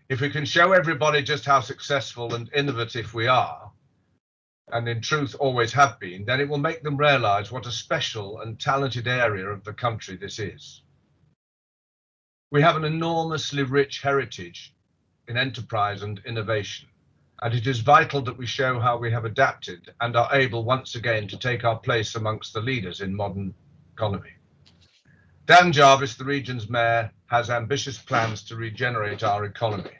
If we can show everybody just how successful and innovative we are, and in truth always have been, then it will make them realise what a special and talented area of the country this is. We have an enormously rich heritage in enterprise and innovation, and it is vital that we show how we have adapted and are able once again to take our place amongst the leaders in modern economy. Dan Jarvis, the region's mayor, has ambitious plans to regenerate our economy.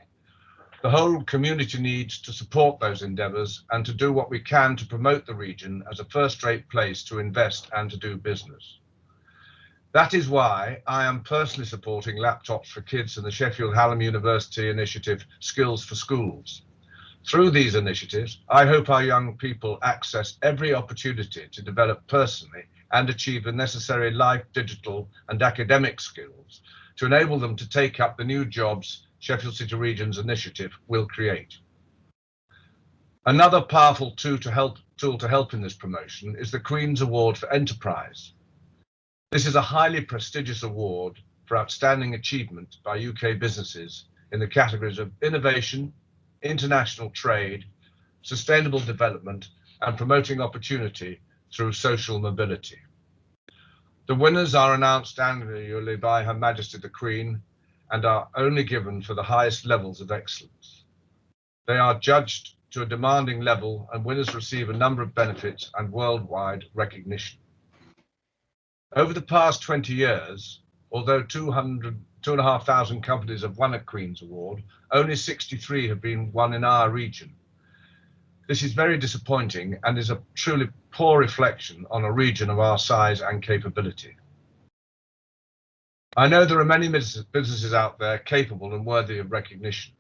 The whole community needs to support those endeavours and to do what we can to promote the region as a first-rate place to invest and to do business. That is why I am personally supporting laptops for kids and the Sheffield Hallam University initiative Skills for Schools. Through these initiatives, I hope our young people access every opportunity to develop personally and achieve the necessary life, digital and academic skills to enable them to take up the new jobs Sheffield City Region's initiative will create. Another powerful tool to help in this promotion is the Queen's Award for Enterprise. This is a highly prestigious award for outstanding achievement by UK businesses in the categories of innovation, international trade, sustainable development, and promoting opportunity through social mobility. The winners are announced annually by Her Majesty the Queen and are only given for the highest levels of excellence. They are judged to a demanding level, and winners receive a number of benefits and worldwide recognition. Over the past 20 years, although 2,500 companies have won a Queen's Award, only 63 have been won in our region. This is very disappointing and is a truly poor reflection on a region of our size and capability. I know there are many businesses out there capable and worthy of recognition.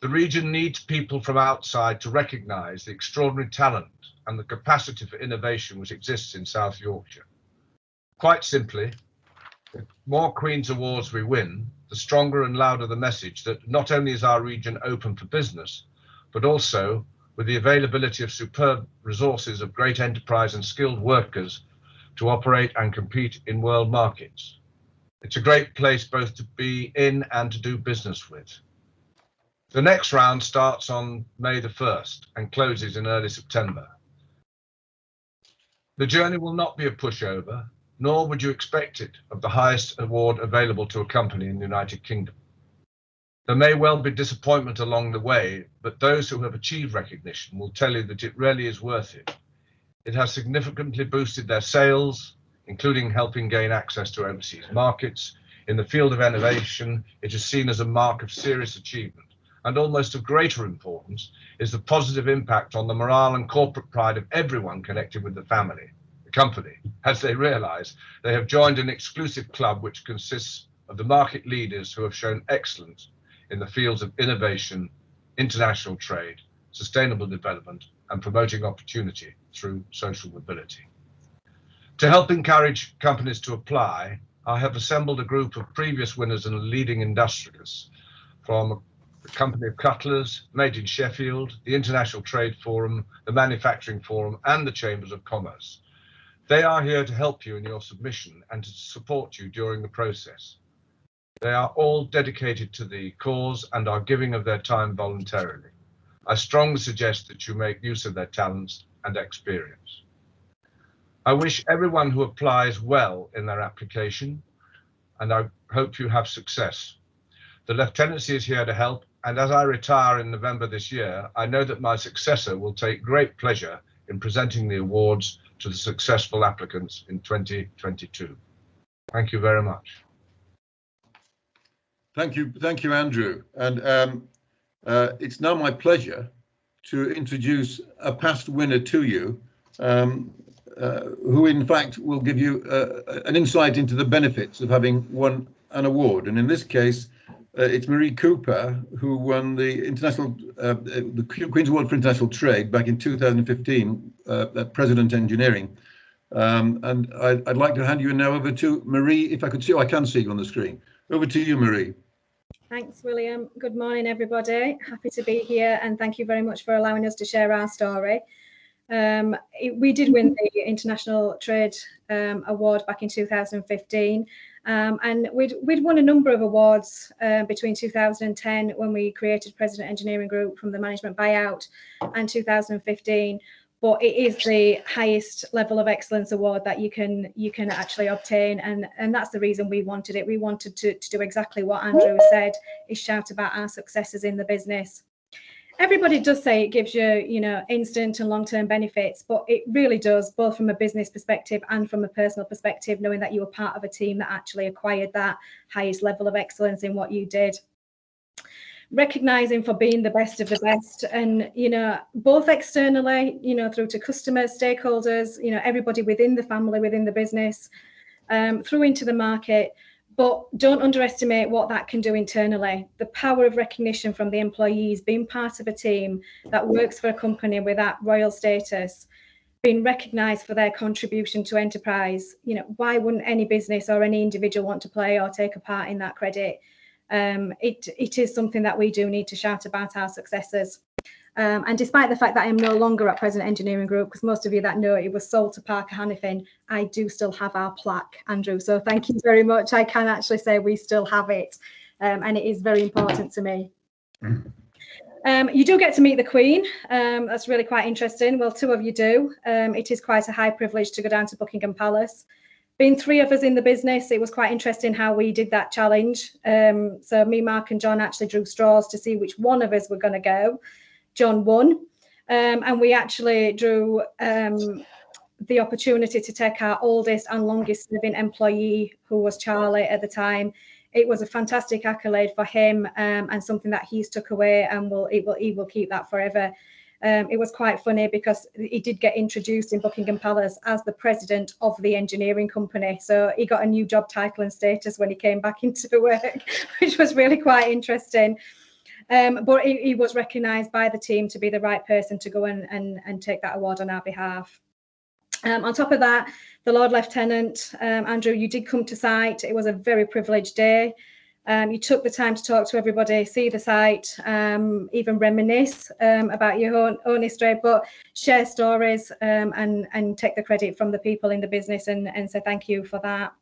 The region needs people from outside to recognise the extraordinary talent and the capacity for innovation which exists in South Yorkshire. Quite simply, the more Queen's Awards we win, the stronger and louder the message that not only is our region open for business, but also with the availability of superb resources of great enterprise and skilled workers to operate and compete in world markets. It's a great place both to be in and to do business with. The next round starts on May the 1st and closes in early September. The journey will not be a pushover, nor would you expect it of the highest award available to a company in the United Kingdom. There may well be disappointment along the way, but those who have achieved recognition will tell you that it really is worth it. It has significantly boosted their sales, including helping gain access to overseas markets. In the field of innovation, it is seen as a mark of serious achievement, and almost of greater importance is the positive impact on the morale and corporate pride of everyone connected with the company, as they realise they have joined an exclusive club which consists of the market leaders who have shown excellence in the fields of innovation, international trade, sustainable development, and promoting opportunity through social mobility. To help encourage companies to apply, I have assembled a group of previous winners and leading industrialists from the Company of Cutlers, Made in Sheffield, the International Trade Forum, the Manufacturing Forum, and the Chambers of Commerce. They are here to help you in your submission and to support you during the process. They are all dedicated to the cause and are giving of their time voluntarily. I strongly suggest that you make use of their talents and experience. I wish everyone who applies well in their application, and I hope you have success. The Lieutenancy is here to help, and as I retire in November this year, I know that my successor will take great pleasure in presenting the awards to the successful applicants in 2022. Thank you very much. Thank you, Andrew. And it's now my pleasure to introduce a past winner to you, who in fact will give you an insight into the benefits of having won an award. And in this case, it's Marie Cooper, who won the the Queen's Award for International Trade back in 2015 at President Engineering. And I'd like to hand you now over to Marie, if I could see you. I can see you on the screen. Over to you, Marie. Thanks, William. Good morning, everybody. Happy to be here, and thank you very much for allowing us to share our story. We did win the International Trade Award back in 2015, and we'd won a number of awards between 2010, when we created President Engineering Group from the management buyout, and 2015. But it is the highest level of excellence award that you can actually obtain, and that's the reason we wanted it. We wanted to do exactly what Andrew said, is shout about our successes in the business. Everybody does say it gives you, instant and long-term benefits, but it really does, both from a business perspective and from a personal perspective, knowing that you were part of a team that actually acquired that highest level of excellence in what you did. Recognizing for being the best of the best, and both externally, through to customers, stakeholders, everybody within the family, within the business, through into the market. But don't underestimate what that can do internally. The power of recognition from the employees, being part of a team that works for a company with that royal status, being recognised for their contribution to enterprise. Why wouldn't any business or any individual want to play or take a part in that credit? It is something that we do need to shout about our successes. And despite the fact that I am no longer at President Engineering Group, because most of you that know it was sold to Parker Hannifin, I do still have our plaque, Andrew. So thank you very much. I can actually say we still have it, and it is very important to me. You do get to meet the Queen. That's really quite interesting. Well, two of you do. It is quite a high privilege to go down to Buckingham Palace. Being three of us in the business, it was quite interesting how we did that challenge. So me, Mark and John actually drew straws to see which one of us were going to go. John won, and we actually drew the opportunity to take our oldest and longest living employee, who was Charlie at the time. It was a fantastic accolade for him, and something that he's took away, and he will keep that forever. It was quite funny because he did get introduced in Buckingham Palace as the president of the engineering company. So he got a new job title and status when he came back into work, which was really quite interesting. But he was recognised by the team to be the right person to go and take that award on our behalf. On top of that, the Lord Lieutenant, Andrew, you did come to site. It was a very privileged day. You took the time to talk to everybody, see the site, even reminisce about your own history, but share stories and take the credit from the people in the business and say thank you for that.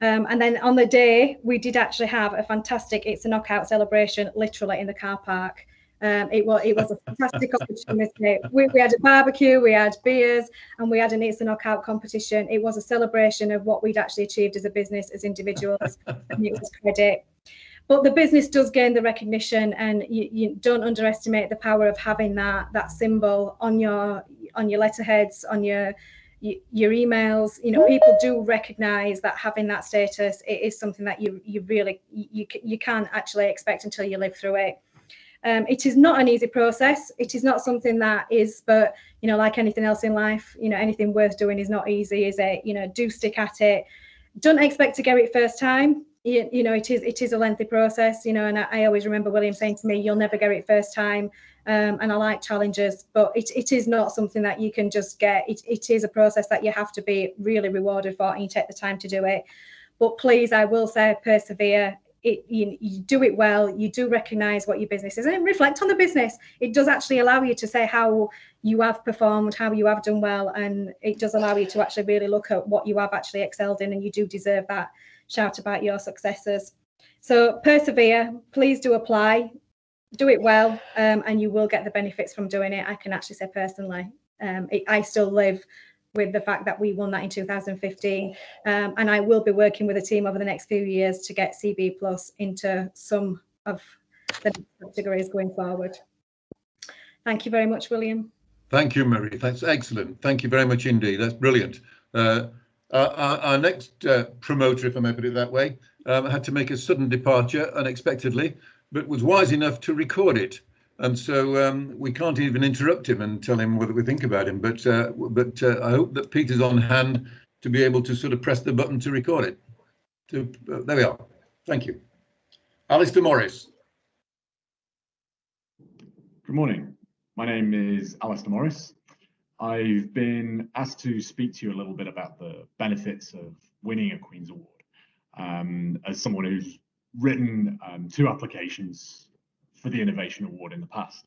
And then on the day, we did actually have a fantastic It's a Knockout celebration, literally in the car park. It was a fantastic opportunity. We had a barbecue, we had beers, and we had an It's a Knockout competition. It was a celebration of what we'd actually achieved as a business, as individuals, and it was credit. But the business does gain the recognition, and you don't underestimate the power of having that symbol on your letterheads, on your emails. People do recognize that having that status, it is something that you can't actually expect until you live through it. It is not an easy process. It is not something that is, but like anything else in life, anything worth doing is not easy, is it? Do stick at it. Don't expect to get it first time. It is a lengthy process, and I always remember William saying to me, you'll never get it first time. And I like challenges, but it is not something that you can just get. It is a process that you have to be really rewarded for, and you take the time to do it. But please, I will say, persevere. You do it well. You do recognise what your business is, and reflect on the business. It does actually allow you to say how you have performed, how you have done well, and it does allow you to actually really look at what you have actually excelled in, and you do deserve that shout about your successes. So persevere. Please do apply. Do it well, and you will get the benefits from doing it. I can actually say personally, I still live with the fact that we won that in 2015, and I will be working with a team over the next few years to get CB Plus into some of the categories going forward. Thank you very much, William. Thank you, Mary. That's excellent. Thank you very much indeed. That's brilliant. Our next promoter, if I may put it that way, had to make a sudden departure unexpectedly, but was wise enough to record it. And so we can't even interrupt him and tell him what we think about him. But I hope that Peter's on hand to be able to sort of press the button to record it. There we are. Thank you. Alistair Morris. Good morning. My name is Alistair Morris. I've been asked to speak to you a little bit about the benefits of winning a Queen's Award. As someone who's written 2 applications for the Innovation Award in the past.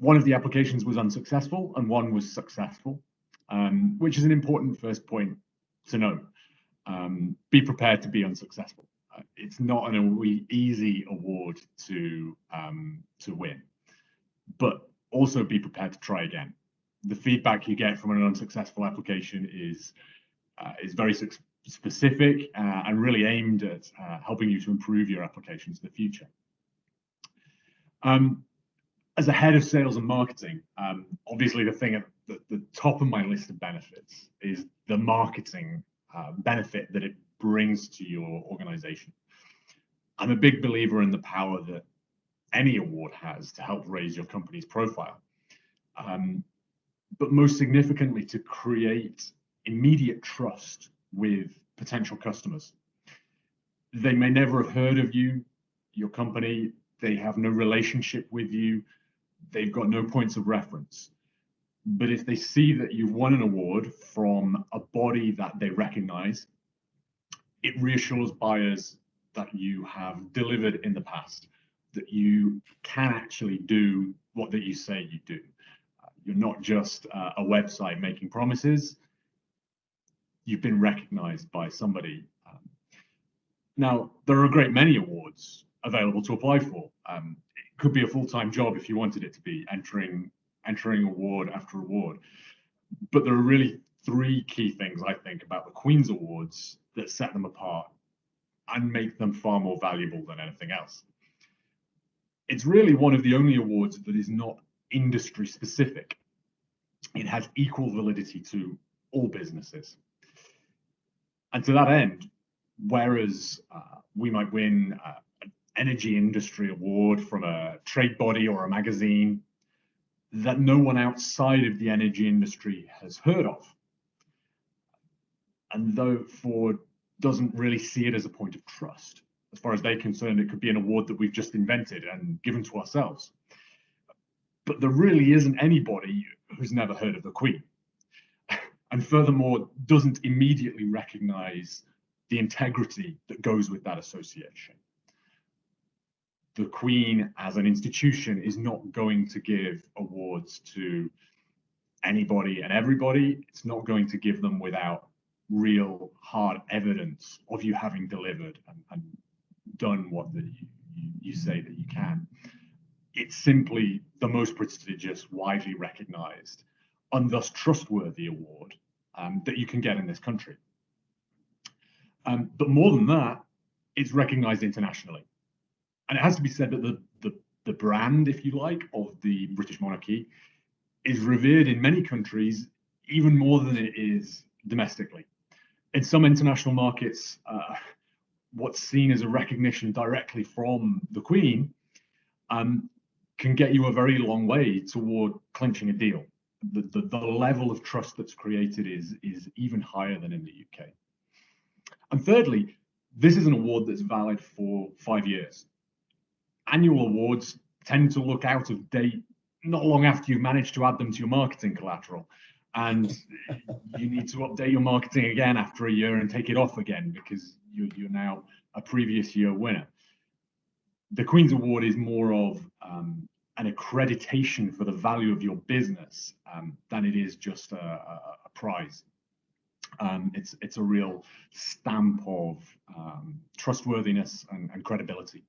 One of the applications was unsuccessful and one was successful, which is an important first point to note. Be prepared to be unsuccessful. It's not an easy award to win, but also be prepared to try again. The feedback you get from an unsuccessful application is very specific and really aimed at helping you to improve your applications in the future. As a head of sales and marketing, obviously the thing at the top of my list of benefits is the marketing benefit that it brings to your organization. I'm a big believer in the power that any award has to help raise your company's profile, but most significantly to create immediate trust with potential customers. They may never have heard of you, your company, they have no relationship with you, they've got no points of reference. But if they see that you've won an award from a body that they recognize, it reassures buyers that you have delivered in the past, that you can actually do what that you say you do. You're not just a website making promises. You've been recognized by somebody. Now, there are a great many awards available to apply for. It could be a full-time job if you wanted it to be, entering award after award. But there are really three key things, I think, about the Queen's Awards that set them apart and make them far more valuable than anything else. It's really one of the only awards that is not industry specific. It has equal validity to all businesses. And to that end, whereas we might win an energy industry award from a trade body or a magazine that no one outside of the energy industry has heard of, and therefore doesn't really see it as a point of trust. As far as they're concerned, it could be an award that we've just invented and given to ourselves. But there really isn't anybody who's never heard of the Queen, and furthermore doesn't immediately recognize the integrity that goes with that association. The Queen as an institution is not going to give awards to anybody and everybody. It's not going to give them without real hard evidence of you having delivered and done what you say that you can. It's simply the most prestigious, widely recognized, and thus trustworthy award that you can get in this country. But more than that, it's recognized internationally. And it has to be said that the brand, if you like, of the British monarchy is revered in many countries even more than it is domestically. In some international markets, what's seen as a recognition directly from the Queen can get you a very long way toward clinching a deal. The level of trust that's created is even higher than in the UK. And thirdly, this is an award that's valid for 5 years. Annual awards tend to look out of date not long after you've managed to add them to your marketing collateral. And you need to update your marketing again after a year and take it off again because you're now a previous year winner. The Queen's Award is more of an accreditation for the value of your business than it is just a prize. It's a real stamp of trustworthiness and credibility.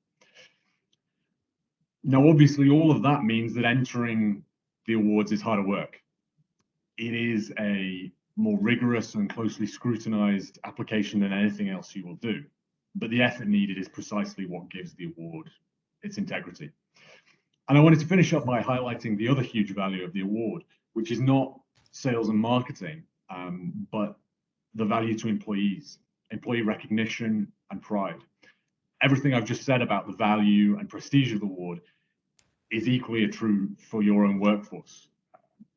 Now, obviously, all of that means that entering the awards is harder work. It is a more rigorous and closely scrutinized application than anything else you will do. But the effort needed is precisely what gives the award its integrity. And I wanted to finish up by highlighting the other huge value of the award, which is not sales and marketing, but the value to employees, employee recognition and pride. Everything I've just said about the value and prestige of the award is equally true for your own workforce.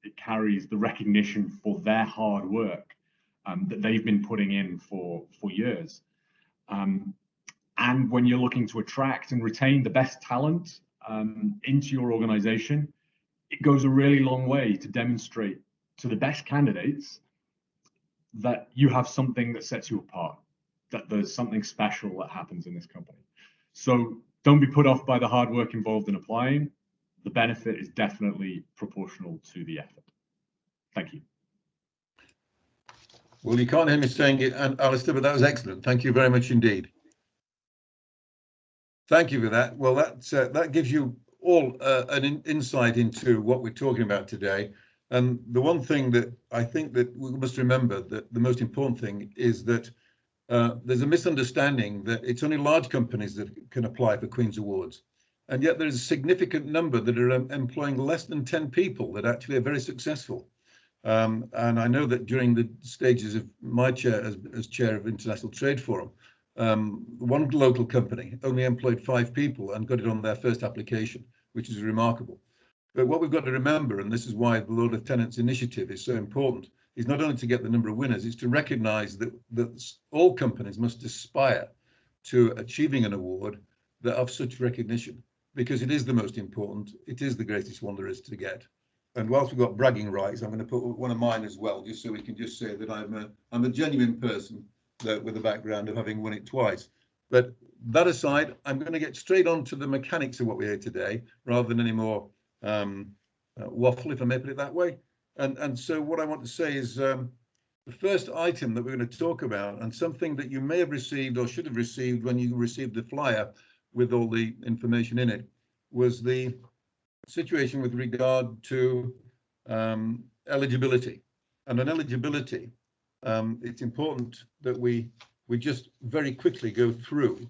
It carries the recognition for their hard work that they've been putting in for years. And when you're looking to attract and retain the best talent into your organization, it goes a really long way to demonstrate to the best candidates that you have something that sets you apart, that there's something special that happens in this company. So don't be put off by the hard work involved in applying. the benefit is definitely proportional to the effort. Thank you. Well, you can't hear me saying it, and Alistair, but that was excellent. Thank you very much indeed. Thank you for that. Well, that gives you all an insight into what we're talking about today. And the one thing that I think that we must remember, that the most important thing is that there's a misunderstanding that it's only large companies that can apply for Queen's Awards. And yet there is a significant number that are employing less than 10 people that actually are very successful. And I know that during the stages of my chair as chair of International Trade Forum, one local company only employed 5 people and got it on their first application, which is remarkable. But what we've got to remember, and this is why the Lord Lieutenant's initiative is so important, is not only to get the number of winners, it's to recognise that all companies must aspire to achieving an award that of such recognition, because it is the most important, it is the greatest one there is to get. And whilst we've got bragging rights, I'm going to put one of mine as well, just so we can just say that I'm a genuine person with a background of having won it twice. But that aside, I'm going to get straight on to the mechanics of what we hear today, rather than any more waffle, if I may put it that way. And so what I want to say is the first item that we're going to talk about, and something that you may have received or should have received when you received the flyer with all the information in it, was the situation with regard to eligibility. And on eligibility, it's important that we just very quickly go through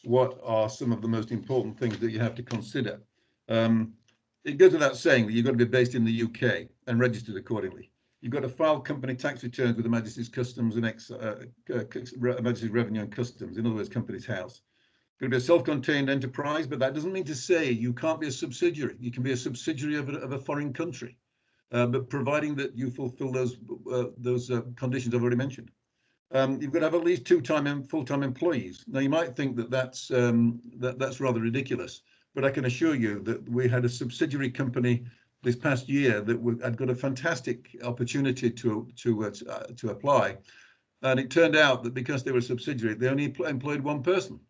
what are some of the most important things that you have to consider. It goes without saying that you've got to be based in the UK and registered accordingly. You've got to file company tax returns with the Majesty's Customs and Majesty's Revenue and Customs, in other words, Company's House. It's going to be a self-contained enterprise, but that doesn't mean to say you can't be a subsidiary. You can be a subsidiary of a foreign country, but providing that you fulfil those conditions I've already mentioned. You've got to have at least 2 full-time employees. Now, you might think that that's rather ridiculous, but I can assure you that we had a subsidiary company this past year that had got a fantastic opportunity to apply, and it turned out that because they were a subsidiary, they only employed 1 person.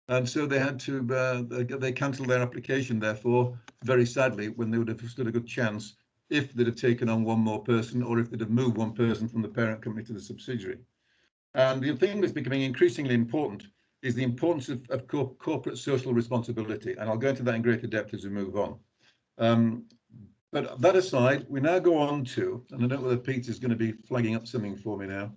And so they had to, they cancelled their application, therefore, very sadly, when they would have stood a good chance if they'd have taken on 1 more person, or if they'd have moved 1 person from the parent company to the subsidiary. And the thing that's becoming increasingly important is the importance of corporate social responsibility. And I'll go into that in greater depth as we move on. But that aside, we now go on to, and I don't know whether Peter's going to be flagging up something for me now.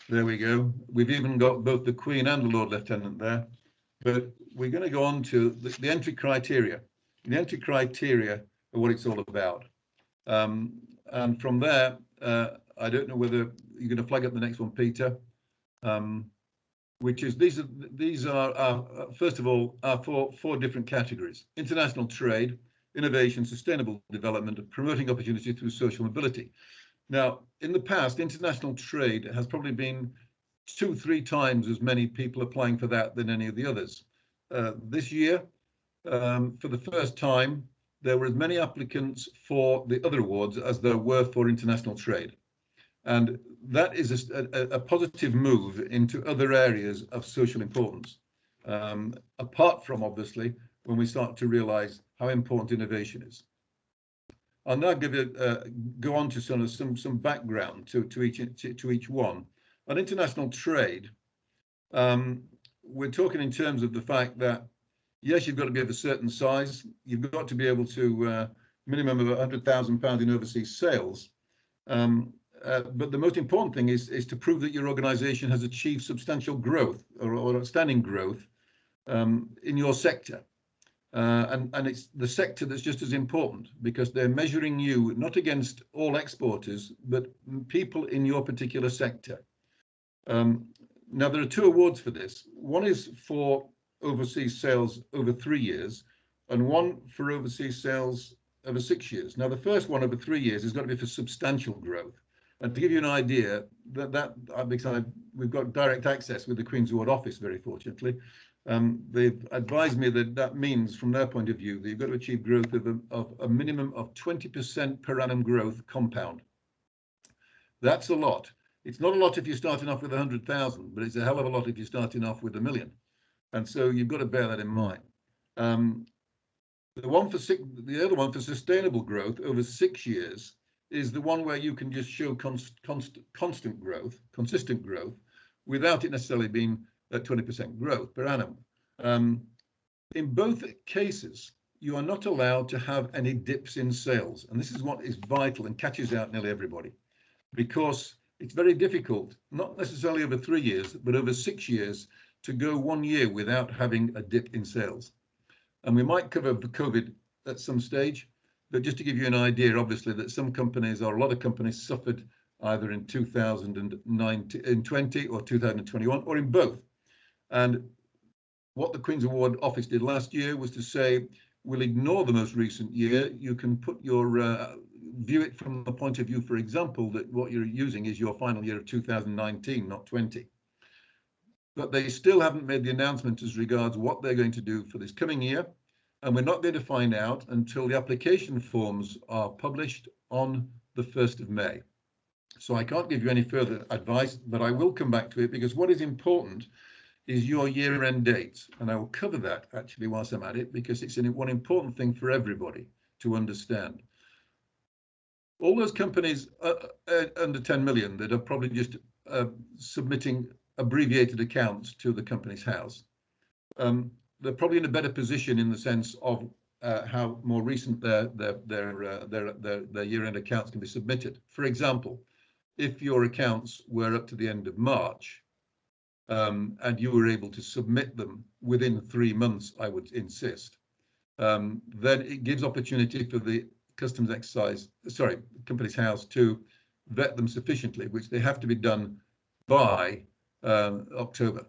There we go. We've even got both the Queen and the Lord Lieutenant there. But we're going to go on to the entry criteria. The entry criteria are what it's all about. And from there, I don't know whether you're going to flag up the next one, Peter, which is these are first of all, our four different categories: international trade, innovation, sustainable development, and promoting opportunity through social mobility. Now, in the past, international trade has probably been 2-3 times as many people applying for that than any of the others. This year, for the first time, there were as many applicants for the other awards as there were for international trade. And that is a positive move into other areas of social importance, apart from, obviously, when we start to realise how important innovation is. I'll now go on to sort of some background to each one. On international trade, we're talking in terms of the fact that, yes, you've got to be of a certain size. You've got to be able to minimum of £100,000 in overseas sales. But the most important thing is to prove that your organisation has achieved substantial growth or outstanding growth in your sector. And it's the sector that's just as important, because they're measuring you not against all exporters, but people in your particular sector. Now, there are 2 awards for this. One is for overseas sales over 3 years, and one for overseas sales over 6 years. Now, the first one over 3 years has got to be for substantial growth. And to give you an idea, because we've got direct access with the Queen's Award Office, very fortunately. They've advised me that means, from their point of view, that you've got to achieve growth of a minimum of 20% per annum growth compound. That's a lot. It's not a lot if you're starting off with 100,000, but it's a hell of a lot if you're starting off with 1 million. And so you've got to bear that in mind. The other one for sustainable growth over 6 years is the one where you can just show consistent growth, without it necessarily being at 20% growth per annum. In both cases, you are not allowed to have any dips in sales. And this is what is vital and catches out nearly everybody, because it's very difficult, not necessarily over 3 years, but over 6 years, to go 1 year without having a dip in sales. And we might cover the COVID at some stage, but just to give you an idea, obviously, that some companies, or a lot of companies, suffered either in 2020 or 2021, or in both. And what the Queen's Award Office did last year was to say, we'll ignore the most recent year. You can put your view it from the point of view, for example, that what you're using is your final year of 2019, not 20. But they still haven't made the announcement as regards what they're going to do for this coming year. And we're not going to find out until the application forms are published on the 1st of May. So I can't give you any further advice, but I will come back to it, because what is important is your year-end dates. And I will cover that actually whilst I'm at it, because it's one important thing for everybody to understand. All those companies under 10 million that are probably just submitting abbreviated accounts to the Company's House, they're probably in a better position in the sense of how more recent their year-end accounts can be submitted. For example, if your accounts were up to the end of March, and you were able to submit them within 3 months, I would insist, then it gives opportunity for the Company's House to vet them sufficiently, which they have to be done by October.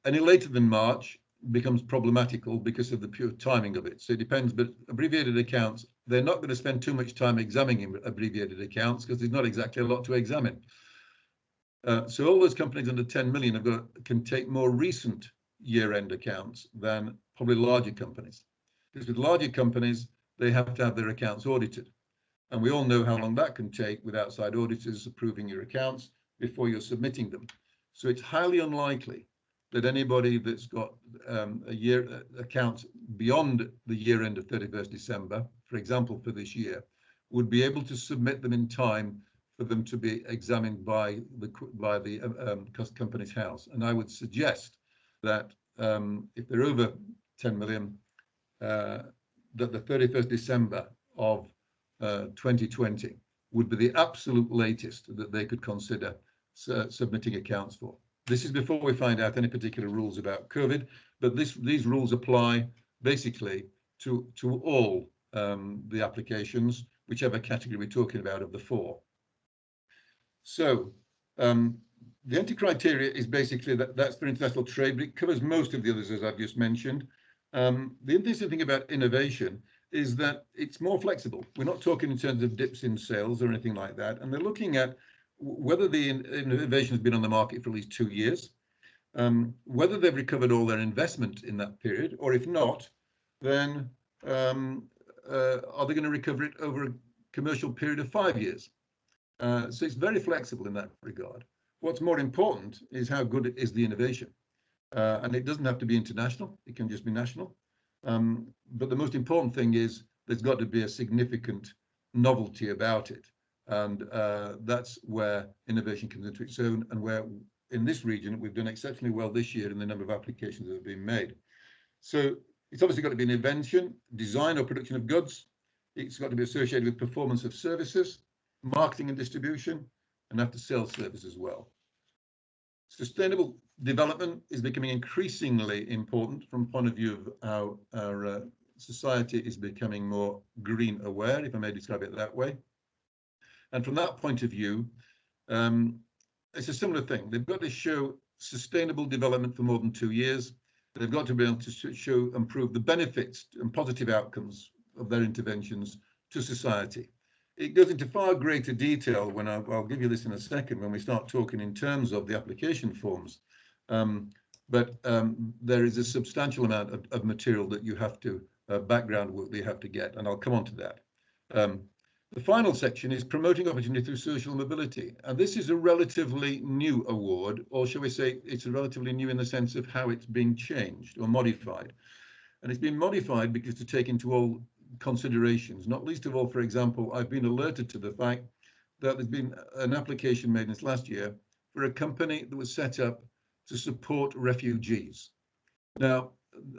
Any later than March becomes problematical because of the pure timing of it. So it depends, but abbreviated accounts, they're not going to spend too much time examining abbreviated accounts because there's not exactly a lot to examine. So all those companies under 10 million can take more recent year-end accounts than probably larger companies. Because with larger companies, they have to have their accounts audited. And we all know how long that can take with outside auditors approving your accounts before you're submitting them. So it's highly unlikely that anybody that's got a year account beyond the year end of 31st December, for example, for this year, would be able to submit them in time for them to be examined by the Company's House. And I would suggest that if they're over 10 million, that the 31st December of 2020 would be the absolute latest that they could consider submitting accounts for. This is before we find out any particular rules about COVID, but these rules apply basically to all the applications, whichever category we're talking about of the 4. So the entry criteria is basically that's for international trade, but it covers most of the others, as I've just mentioned. The interesting thing about innovation is that it's more flexible. We're not talking in terms of dips in sales or anything like that. And they're looking at whether the innovation has been on the market for at least 2 years, whether they've recovered all their investment in that period, or if not, then are they going to recover it over a commercial period of 5 years? So it's very flexible in that regard. What's more important is how good is the innovation. And it doesn't have to be international, it can just be national. But the most important thing is there's got to be a significant novelty about it. And that's where innovation comes into its own, and where in this region we've done exceptionally well this year in the number of applications that have been made. So it's obviously got to be an invention, design or production of goods. It's got to be associated with performance of services, marketing and distribution, and after sales service as well. Sustainable development is becoming increasingly important from the point of view of how our society is becoming more green aware, if I may describe it that way. And from that point of view, it's a similar thing. They've got to show sustainable development for more than 2 years. They've got to be able to show and prove the benefits and positive outcomes of their interventions to society. It goes into far greater detail when I'll give you this in a second when we start talking in terms of the application forms. But there is a substantial amount of material that you have to, background work that you have to get, and I'll come on to that. The final section is promoting opportunity through social mobility. And this is a relatively new award, or shall we say it's relatively new in the sense of how it's been changed or modified. And it's been modified because to take into all considerations, not least of all, for example, I've been alerted to the fact that there's been an application made this last year for a company that was set up to support refugees. Now,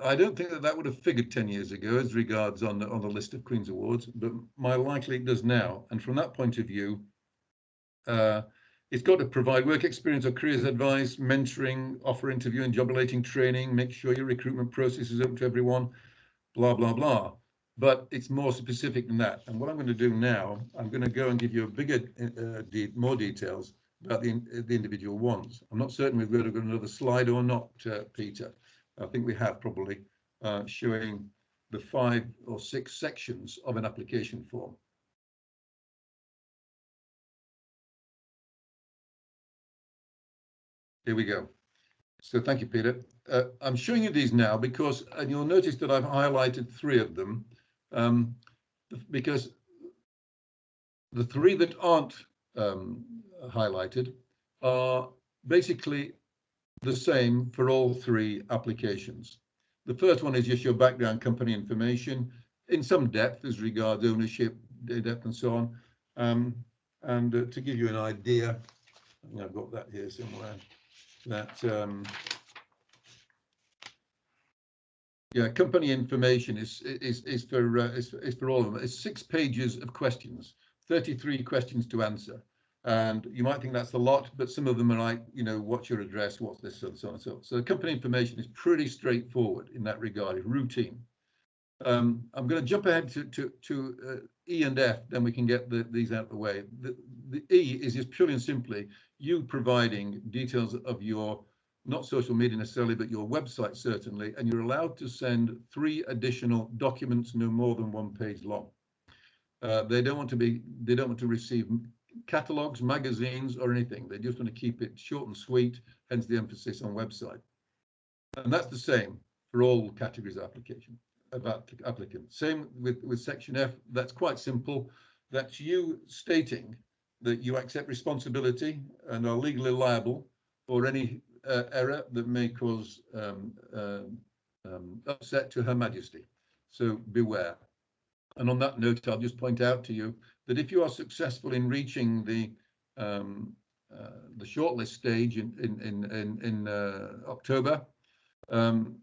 I don't think that would have figured 10 years ago as regards on the list of Queen's Awards, but more likely it does now. And from that point of view, it's got to provide work experience or careers advice, mentoring, offer interview and job relating training, make sure your recruitment process is open to everyone, blah, blah, blah. But it's more specific than that. And what I'm going to do now, I'm going to go and give you a bigger, more details about the individual ones. I'm not certain we've got another slide or not, Peter. I think we have probably showing the 5 or 6 sections of an application form. Here we go. So thank you, Peter. I'm showing you these now because, and you'll notice that I've highlighted 3 of them because the 3 that aren't highlighted are basically the same for all 3 applications. The first one is just your background company information in some depth as regards ownership, depth and so on. And to give you an idea, I think I've got that here somewhere, that yeah, company information is for all of them. It's 6 pages of questions, 33 questions to answer. And you might think that's a lot, but some of them are like, you know, what's your address, what's this, so on and so on. So the company information is pretty straightforward in that regard, it's routine. I'm going to jump ahead to E and F, then we can get these out of the way. The E is just purely and simply you providing details of your, not social media necessarily, but your website certainly, and you're allowed to send 3 additional documents no more than 1 page long. They don't want to receive catalogs, magazines, or anything. They just want to keep it short and sweet, hence the emphasis on website. And that's the same for all categories of applicants. Same with section F. That's quite simple. That's you stating that you accept responsibility and are legally liable for any error that may cause upset to Her Majesty. So beware. And on that note, I'll just point out to you that if you are successful in reaching the shortlist stage in October, to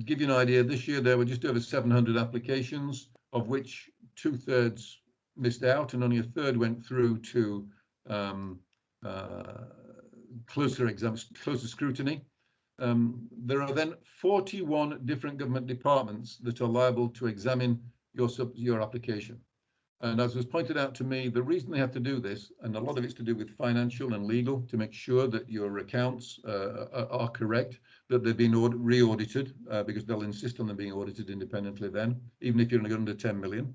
give you an idea, this year there were just over 700 applications, of which 2/3 missed out, and only 1/3 went through to closer scrutiny. There are then 41 different government departments that are liable to examine your application. And as was pointed out to me, the reason they have to do this, and a lot of it's to do with financial and legal, to make sure that your accounts are correct, that they've been re-audited, because they'll insist on them being audited independently then, even if you're only under 10 million.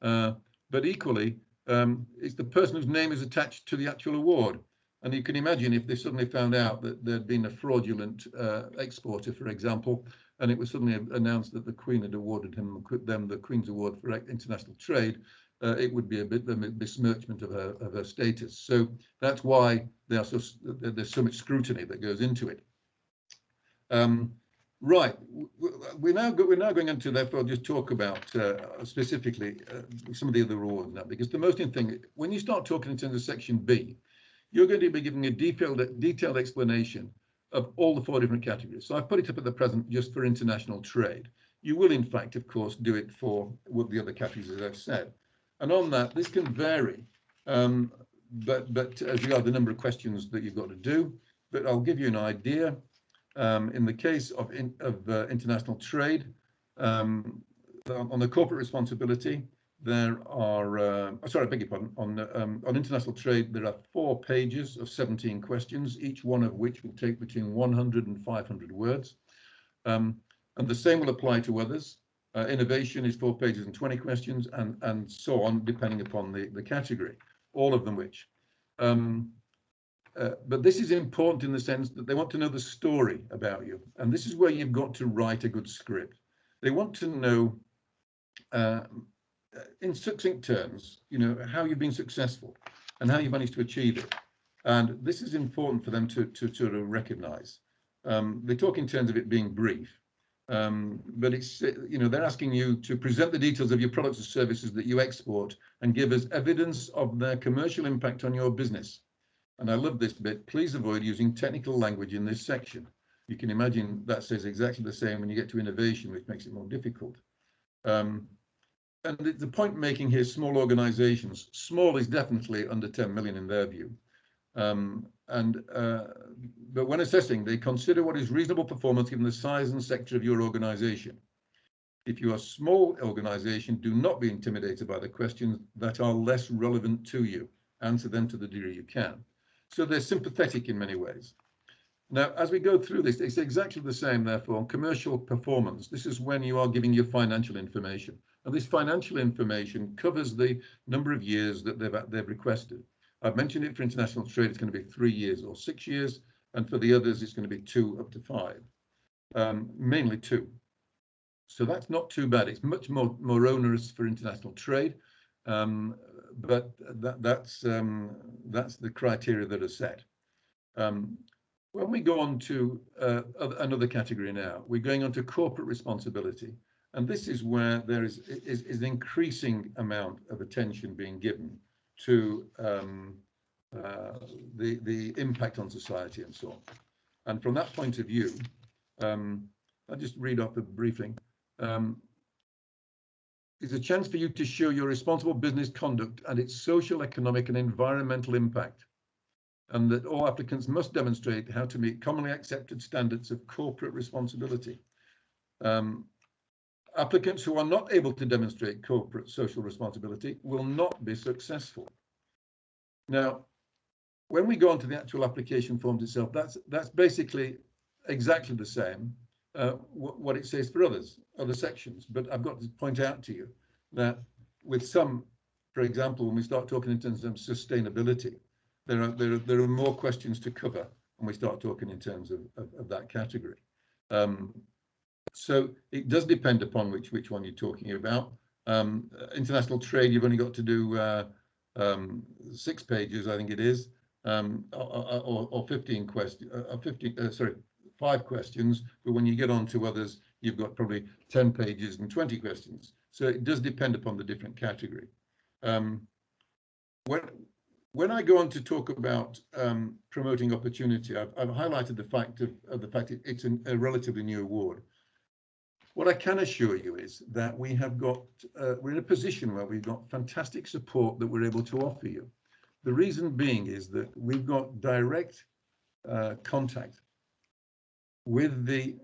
But equally, it's the person whose name is attached to the actual award. And you can imagine if they suddenly found out that there'd been a fraudulent exporter, for example, and it was suddenly announced that the Queen had awarded them the Queen's Award for International Trade, it would be a bit of a besmirchment of her status. So that's why there's so much scrutiny that goes into it. Right, we're now going into, therefore, just talk about specifically some of the other awards now, because the most important thing, when you start talking in terms of section B, you're going to be giving a detailed explanation of all the 4 different categories. So I've put it up at the present just for international trade. You will, in fact, of course, do it for the other categories, as I've said. And on that, this can vary, but as regard the number of questions that you've got to do. But I'll give you an idea. In the case of international trade, on the corporate responsibility, there are, sorry, I beg your pardon, on international trade, there are 4 pages of 17 questions, each one of which will take between 100 and 500 words. And the same will apply to others. Innovation is 4 pages and 20 questions, and so on, depending upon the category, all of them which. But this is important in the sense that they want to know the story about you. And this is where you've got to write a good script. They want to know in succinct terms, how you've been successful and how you managed to achieve it. And this is important for them to sort of recognise. They talk in terms of it being brief, but it's, they're asking you to present the details of your products or services that you export and give us evidence of their commercial impact on your business. And I love this bit. Please avoid using technical language in this section. You can imagine that says exactly the same when you get to innovation, which makes it more difficult. And the point making here, small organizations, small is definitely under 10 million in their view. But when assessing, they consider what is reasonable performance given the size and sector of your organization. If you are a small organization, do not be intimidated by the questions that are less relevant to you. Answer them to the degree you can. So they're sympathetic in many ways. Now, as we go through this, it's exactly the same, therefore, on commercial performance. This is when you are giving your financial information. And this financial information covers the number of years that they've requested. I've mentioned it for international trade, it's going to be 3 years or 6 years. And for the others, it's going to be 2 up to 5, mainly 2. So that's not too bad. It's much more onerous for international trade. But that's the criteria that are set. When we go on to another category now, we're going on to corporate responsibility. And this is where there is an increasing amount of attention being given to the impact on society and so on. And from that point of view, I'll just read off the briefing. It's a chance for you to show your responsible business conduct and its social, economic and environmental impact, and that all applicants must demonstrate how to meet commonly accepted standards of corporate responsibility. Applicants who are not able to demonstrate corporate social responsibility will not be successful. Now, when we go on to the actual application forms itself, that's basically exactly the same what it says for other sections. But I've got to point out to you that with some, for example, when we start talking in terms of sustainability, there are more questions to cover when we start talking in terms of that category. So it does depend upon which one you're talking about. International trade, you've only got to do 6 pages, I think it is, or 15 questions, 5 questions. But when you get on to others, you've got probably 10 pages and 20 questions. So it does depend upon the different category. When I go on to talk about promoting opportunity, I've highlighted the fact it's a relatively new award. What I can assure you is that we have got, we're in a position where we've got fantastic support that we're able to offer you. The reason being is that we've got direct contact with the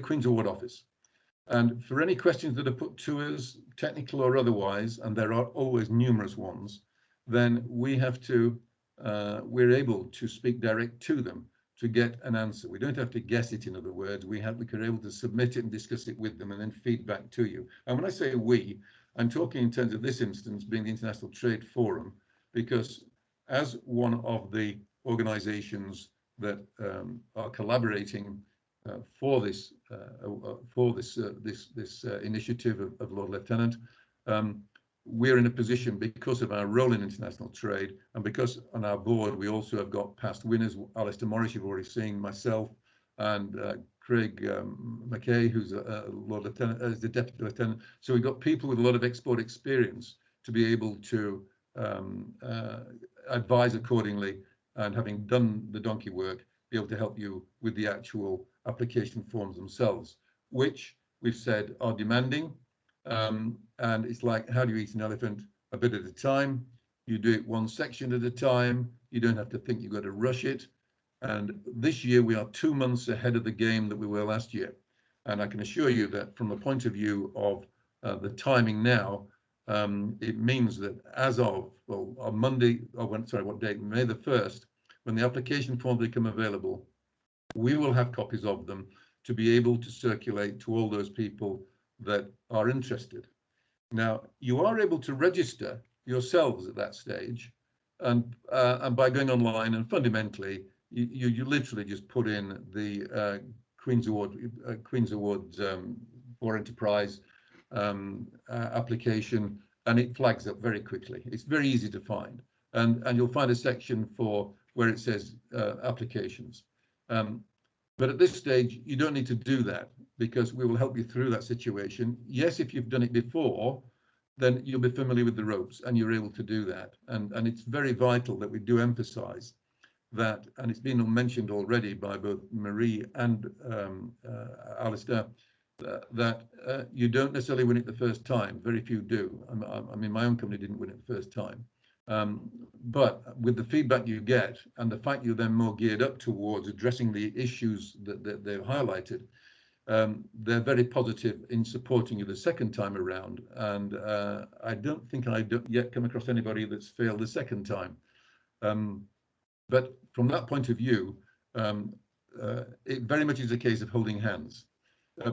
Queen's Award Office. And for any questions that are put to us, technical or otherwise, and there are always numerous ones, then we have to, we're able to speak direct to them to get an answer. We don't have to guess it, in other words. We're able to submit it and discuss it with them and then feedback to you. And when I say we, I'm talking in terms of this instance being the International Trade Forum, because as one of the organizations that are collaborating for this initiative of Lord Lieutenant, we're in a position, because of our role in international trade and because on our board we also have got past winners, Alistair Morris, you've already seen, myself, and Craig McKay, who's a Lord Lieutenant, as the Deputy Lieutenant. So we've got people with a lot of export experience to be able to advise accordingly, and having done the donkey work, be able to help you with the actual application forms themselves, which we've said are demanding. And it's like, how do you eat an elephant? A bit at a time. You do it one section at a time. You don't have to think you've got to rush it. And this year we are 2 months ahead of the game that we were last year. And I can assure you that from the point of view of the timing now, it means that as of, well, on Monday, what date? May the 1st, when the application forms become available, we will have copies of them to be able to circulate to all those people that are interested. Now, you are able to register yourselves at that stage, and by going online, and fundamentally, you literally just put in the Queen's Award for Enterprise, application, and it flags up very quickly. It's very easy to find, and you'll find a section for where it says applications. But at this stage, you don't need to do that because we will help you through that situation. Yes, if you've done it before, then you'll be familiar with the ropes and you're able to do that. And it's very vital that we do emphasize that, and it's been mentioned already by both Marie and Alistair, that you don't necessarily win it the first time. Very few do. I mean, my own company didn't win it the first time. But with the feedback you get and the fact you're then more geared up towards addressing the issues that they've highlighted, they're very positive in supporting you the second time around. And I don't think I've yet come across anybody that's failed the second time. But from that point of view, it very much is a case of holding hands.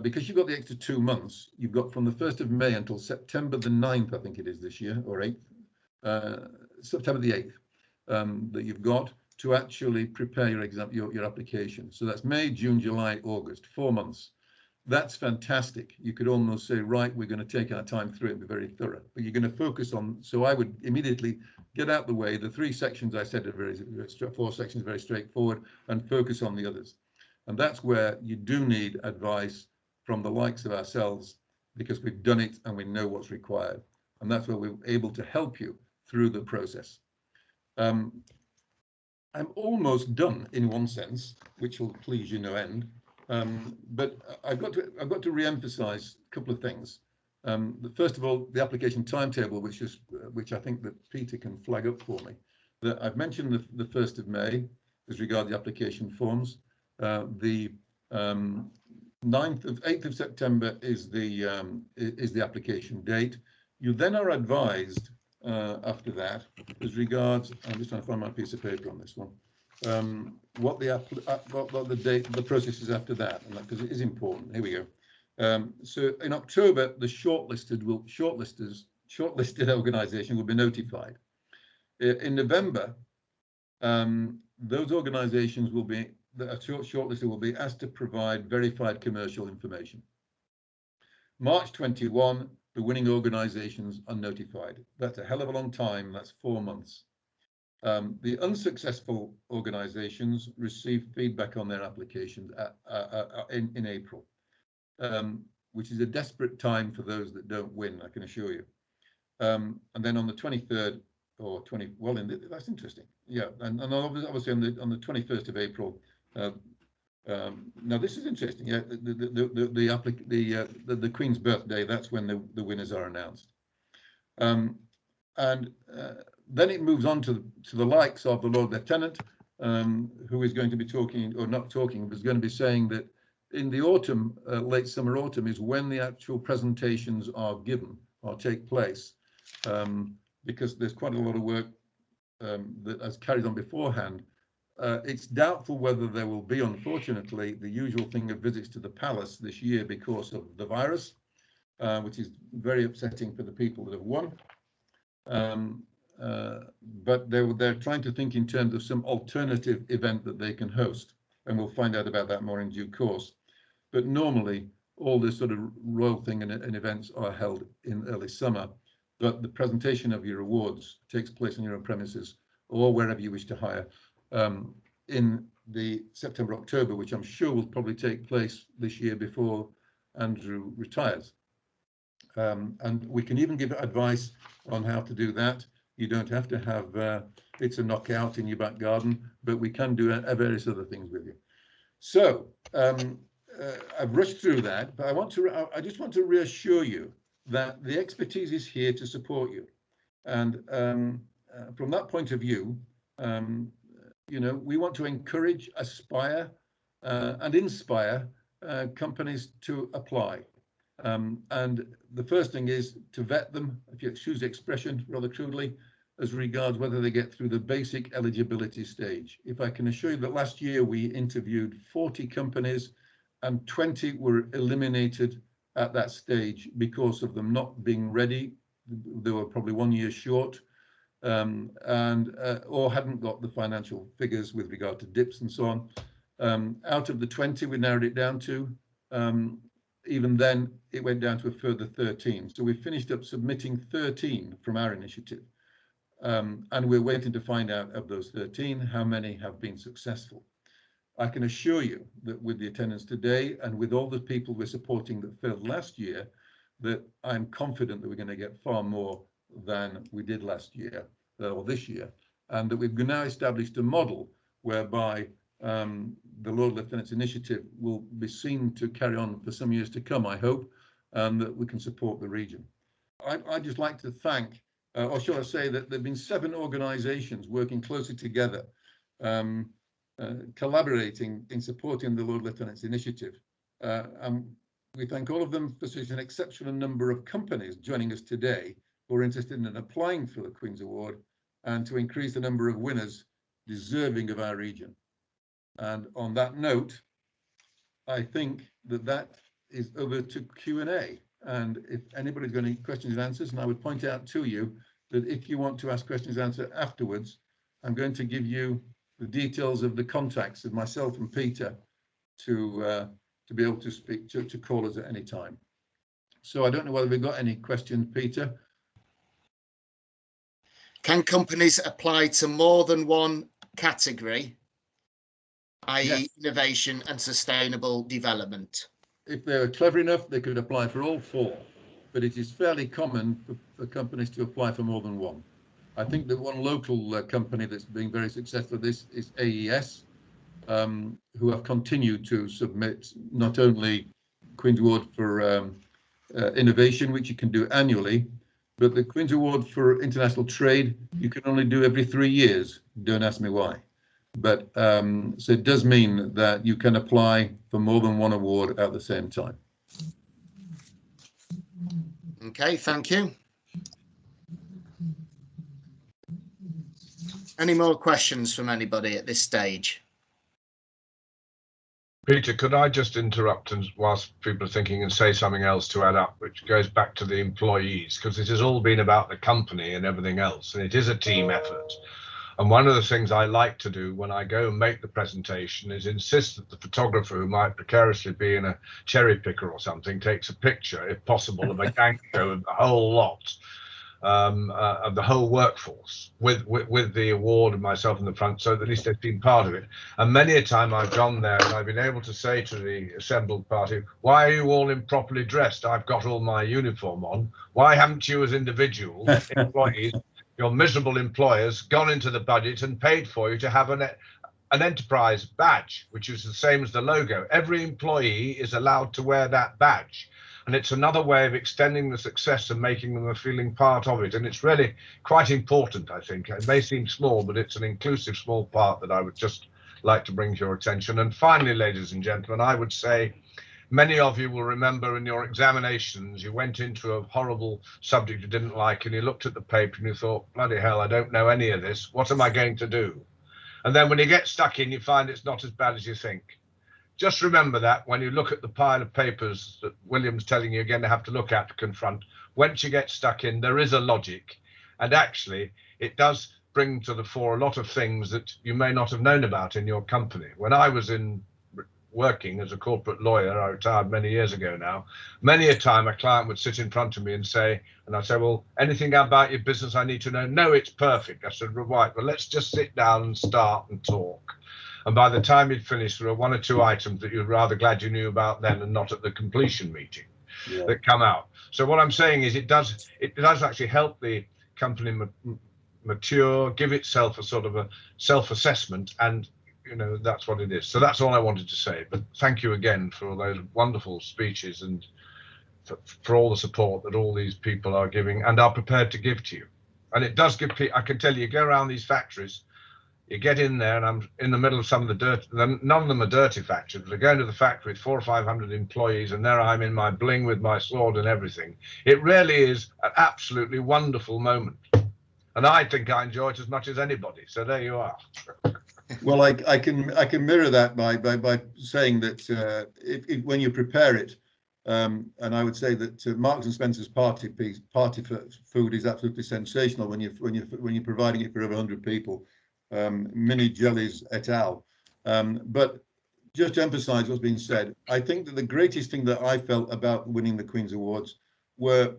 Because you've got the extra 2 months, you've got from the 1st of May until September the 9th, I think it is this year, or 8th, September the 8th, that you've got to actually prepare your application. So that's May, June, July, August, 4 months. That's fantastic. You could almost say, right, we're going to take our time through it and be very thorough. But you're going to focus on, so I would immediately get out the way. The 3 sections I said are very 4 sections, very straightforward, and focus on the others. And that's where you do need advice from the likes of ourselves, because we've done it and we know what's required. And that's where we're able to help you through the process. I'm almost done in one sense, which will please you no end. But I've got to re-emphasize a couple of things. First of all, the application timetable, which I think that Peter can flag up for me. That I've mentioned the 1st of May as regards the application forms. The 8th of September is the application date. You then are advised after that as regards, I'm just trying to find my piece of paper on this one, what the process is after that, and because it is important. Here we go. So in October, the shortlisted organisation will be notified. In November, those organisations will be, shortlisted will be asked to provide verified commercial information. March 21, the winning organisations are notified. That's a hell of a long time. That's 4 months. The unsuccessful organisations receive feedback on their applications in April, which is a desperate time for those that don't win, I can assure you. And then on the 23rd or 20, well, that's interesting. Yeah, and obviously on the 21st of April. Now this is interesting. Yeah, the Queen's birthday. That's when the winners are announced. And then it moves on to the likes of the Lord Lieutenant, who is going to be talking, or not talking, but is going to be saying that in the autumn, late summer, autumn, is when the actual presentations are given or take place, because there's quite a lot of work that has carried on beforehand. It's doubtful whether there will be, unfortunately, the usual thing of visits to the palace this year because of the virus, which is very upsetting for the people that have won. But they're trying to think in terms of some alternative event that they can host, and we'll find out about that more in due course. But normally, all this sort of royal thing and events are held in early summer, but the presentation of your awards takes place on your own premises or wherever you wish to hire in the September, October, which I'm sure will probably take place this year before Andrew retires. And we can even give advice on how to do that. You don't have to have it's a knockout in your back garden, but we can do various other things with you. So I've rushed through that, but I just want to reassure you that the expertise is here to support you. And from that point of view, you know, we want to encourage, aspire, and inspire companies to apply. And the first thing is to vet them, if you excuse the expression rather crudely, as regards whether they get through the basic eligibility stage. If I can assure you that last year we interviewed 40 companies and 20 were eliminated at that stage because of them not being ready. They were probably 1 year short, or hadn't got the financial figures with regard to dips and so on. Out of the 20, we narrowed it down to even then, it went down to a further 13. So we finished up submitting 13 from our initiative. And we're waiting to find out of those 13, how many have been successful. I can assure you that with the attendance today and with all the people we're supporting that failed last year, that I'm confident that we're going to get far more than we did last year or this year. And that we've now established a model whereby the Lord Lieutenant's initiative will be seen to carry on for some years to come, I hope, and that we can support the region. I'd just like to thank, or shall I say that there have been 7 organisations working closely together, collaborating in supporting the Lord Lieutenant's initiative. And we thank all of them for such an exceptional number of companies joining us today who are interested in applying for the Queen's Award and to increase the number of winners deserving of our region. And on that note, I think that is over to Q&A. And if anybody's got any questions and answers, and I would point out to you that if you want to ask questions and answer afterwards, I'm going to give you the details of the contacts of myself and Peter to be able to speak to callers at any time. So I don't know whether we've got any questions, Peter. Can companies apply to more than one category, i.e. Yes. innovation and sustainable development? If they were clever enough, they could apply for all 4, but it is fairly common for companies to apply for more than one. I think that one local company that's been very successful at this is AES, who have continued to submit not only Queen's Award for innovation, which you can do annually, but the Queen's Award for international trade, you can only do every 3 years. Don't ask me why. But so it does mean that you can apply for more than one award at the same time. Okay, thank you. Any more questions from anybody at this stage? Peter, could I just interrupt and whilst people are thinking and say something else to add up, which goes back to the employees, because it has all been about the company and everything else, and it is a team effort. And one of the things I like to do when I go and make the presentation is insist that the photographer, who might precariously be in a cherry picker or something, takes a picture, if possible, of a gang show of the whole lot, of the whole workforce with the award and myself in the front, so that at least they've been part of it. And many a time I've gone there and I've been able to say to the assembled party, why are you all improperly dressed? I've got all my uniform on. Why haven't you as individuals, employees, your miserable employers, gone into the budget and paid for you to have an enterprise badge, which is the same as the logo? Every employee is allowed to wear that badge. And it's another way of extending the success and making them a feeling part of it. And it's really quite important, I think. It may seem small, but it's an inclusive small part that I would just like to bring to your attention. And finally, ladies and gentlemen, I would say many of you will remember in your examinations, you went into a horrible subject you didn't like and you looked at the paper and you thought, bloody hell, I don't know any of this. What am I going to do? And then when you get stuck in, you find it's not as bad as you think. Just remember that when you look at the pile of papers that William's telling you you're going to have to look at to confront, once you get stuck in, there is a logic. And actually, it does bring to the fore a lot of things that you may not have known about in your company. When I was working as a corporate lawyer, I retired many years ago now, many a time a client would sit in front of me and say, and I'd say, well, anything about your business I need to know? No, it's perfect. I said, right, well, let's just sit down and start and talk. And by the time you'd finished, there were 1 or 2 items that you're rather glad you knew about then and not at the completion meeting that come out. So what I'm saying is it does actually help the company mature, give itself a sort of a self-assessment, and you know, that's what it is. So that's all I wanted to say. But thank you again for all those wonderful speeches and for all the support that all these people are giving and are prepared to give to you. And it does give people, I can tell you, go around these factories, you get in there, and I'm in the middle of some of the dirt. None of them are dirty factories, but I go into the factory with 400 or 500 employees, and there I'm in my bling with my sword and everything. It really is an absolutely wonderful moment. And I think I enjoy it as much as anybody. So there you are. Well, I can mirror that by saying that if when you prepare it, and I would say that Marks and Spencer's party food is absolutely sensational when you're providing it for over 100 people. Mini jellies et al. But just to emphasize what's been said, I think that the greatest thing that I felt about winning the Queen's Awards were,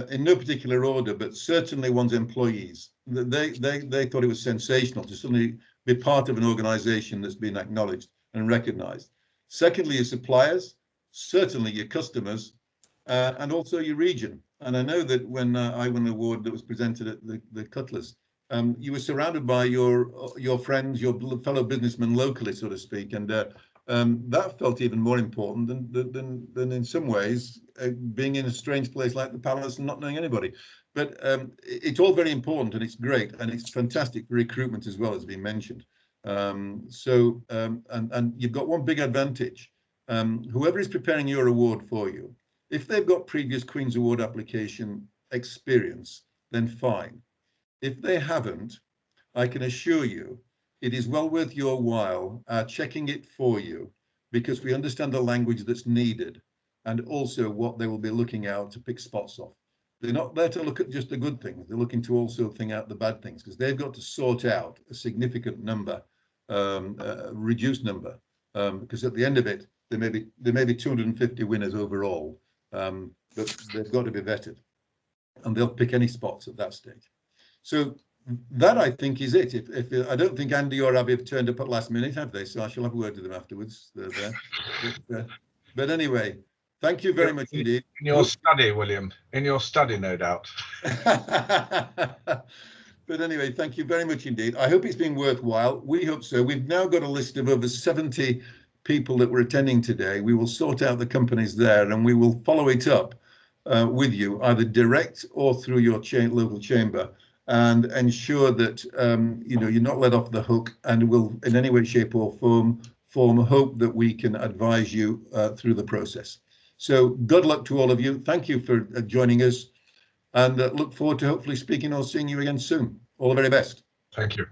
in no particular order, but certainly one's employees. They thought it was sensational to suddenly be part of an organization that's been acknowledged and recognized. Secondly, your suppliers, certainly your customers, and also your region. And I know that when I won the award that was presented at the Cutlers, you were surrounded by your friends, your fellow businessmen locally, so to speak, and that felt even more important than in some ways being in a strange place like the Palace and not knowing anybody. But it's all very important, and it's great, and it's fantastic for recruitment as well, as been mentioned. And you've got one big advantage. Whoever is preparing your award for you, if they've got previous Queen's Award application experience, then fine. If they haven't, I can assure you it is well worth your while checking it for you, because we understand the language that's needed and also what they will be looking out to pick spots off. They're not there to look at just the good things. They're looking to also think out the bad things, because they've got to sort out a significant number, reduced number, because at the end of it, there may be 250 winners overall, but they've got to be vetted, and they'll pick any spots at that stage. So that, I think, is it. If I don't think Andy or Abby have turned up at last minute, have they? So I shall have a word with them afterwards. They're there. But anyway, thank you very much indeed. In your study, William. In your study, no doubt. But anyway, thank you very much indeed. I hope it's been worthwhile. We hope so. We've now got a list of over 70 people that were attending today. We will sort out the companies there, and we will follow it up with you, either direct or through your local chamber, and ensure that you're not let off the hook, and will in any way, shape or form hope that we can advise you through the process. So good luck to all of you. Thank you for joining us, and look forward to hopefully speaking or seeing you again soon. All the very best. Thank you.